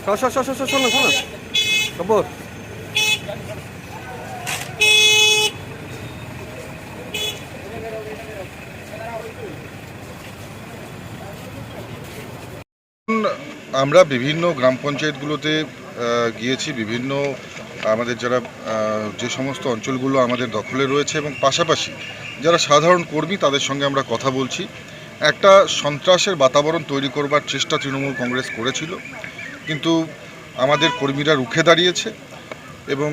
শোনো খবর আমরা বিভিন্ন গ্রাম পঞ্চায়েতগুলোতে গিয়েছি, বিভিন্ন আমাদের যারা যে সমস্ত অঞ্চলগুলো আমাদের দখলে রয়েছে এবং পাশাপাশি যারা সাধারণ কর্মী তাদের সঙ্গে আমরা কথা বলছি। একটা সন্ত্রাসের বাতাবরণ তৈরি করবার চেষ্টা তৃণমূল কংগ্রেস করেছিল, কিন্তু আমাদের কর্মীরা রুখে দাঁড়িয়েছে এবং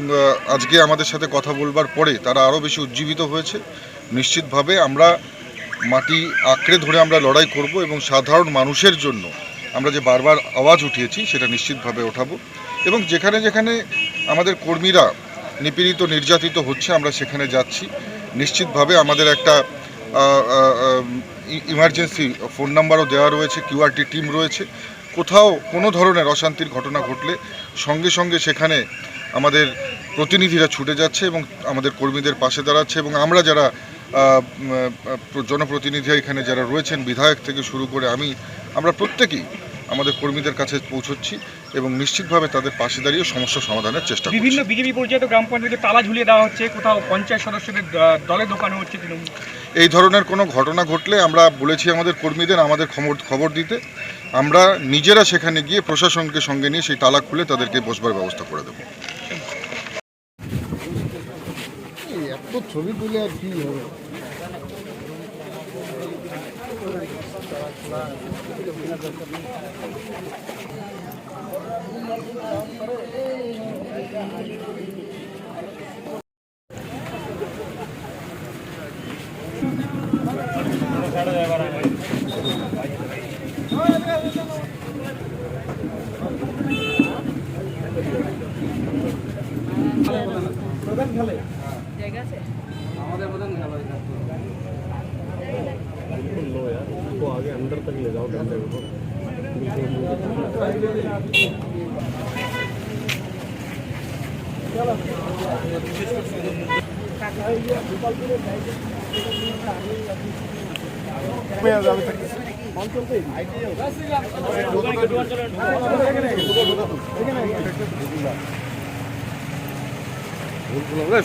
আজকে আমাদের সাথে কথা বলবার পরে তারা আরও বেশি উজ্জীবিত হয়েছে। নিশ্চিতভাবে আমরা মাটি আঁকড়ে ধরে আমরা লড়াই করব এবং সাধারণ মানুষের জন্য আমরা যে বারবার আওয়াজ উঠিয়েছি সেটা নিশ্চিতভাবে ওঠাবো এবং যেখানে যেখানে আমাদের কর্মীরা নিপীড়িত নির্যাতিত হচ্ছে আমরা সেখানে যাচ্ছি। নিশ্চিতভাবে আমাদের একটা ইমার্জেন্সি ফোন নাম্বারও দেওয়া রয়েছে, কিউআরটি টিম রয়েছে। কোথাও কোনো ধরনের অশান্তির ঘটনা ঘটলে সঙ্গে সঙ্গে সেখানে আমাদের প্রতিনিধিরা ছুটে যাচ্ছে এবং আমাদের কর্মীদের পাশে দাঁড়াচ্ছে এবং আমরা যারা জনপ্রতিনিধি এখানে যারা রয়েছেন, বিধায়ক থেকে শুরু করে আমরা প্রত্যেকেই আমাদের কর্মীদের কাছে পৌঁছচ্ছি এবং নিশ্চিতভাবে তাদের পাশে দাঁড়িয়ে সমস্যা সমাধানের চেষ্টা করছি। বিভিন্ন বিজেপি পর্যায়ে গ্রাম পঞ্চায়েতে তালা ঝুলিয়ে দেওয়া হচ্ছে, কোথাও পঞ্চায়েত সদস্যদের দলে ঢোকানো হচ্ছে। এই ধরনের কোনো ঘটনা ঘটলে আমরা বলেছি আমাদের কর্মীদের আমাদের খবর দিতে। আমরা নিজেরা সেখানে গিয়ে প্রশাসনকে সঙ্গে নিয়ে সেই তালা খুলে তাদেরকে বসবার ব্যবস্থা করে দেবো। এত ছবি তুলে আর কি হবে? আমাদের মতন খেলা बिल्कुल लो यार, इसको आगे अंदर तक ले जाओ डंडे को।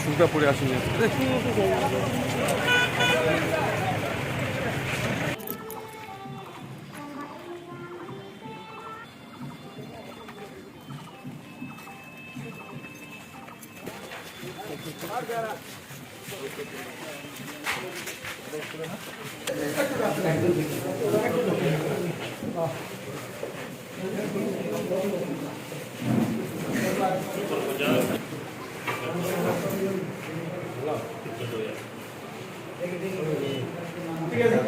সুটা পড়ে আসেনি। ঠিক আছে।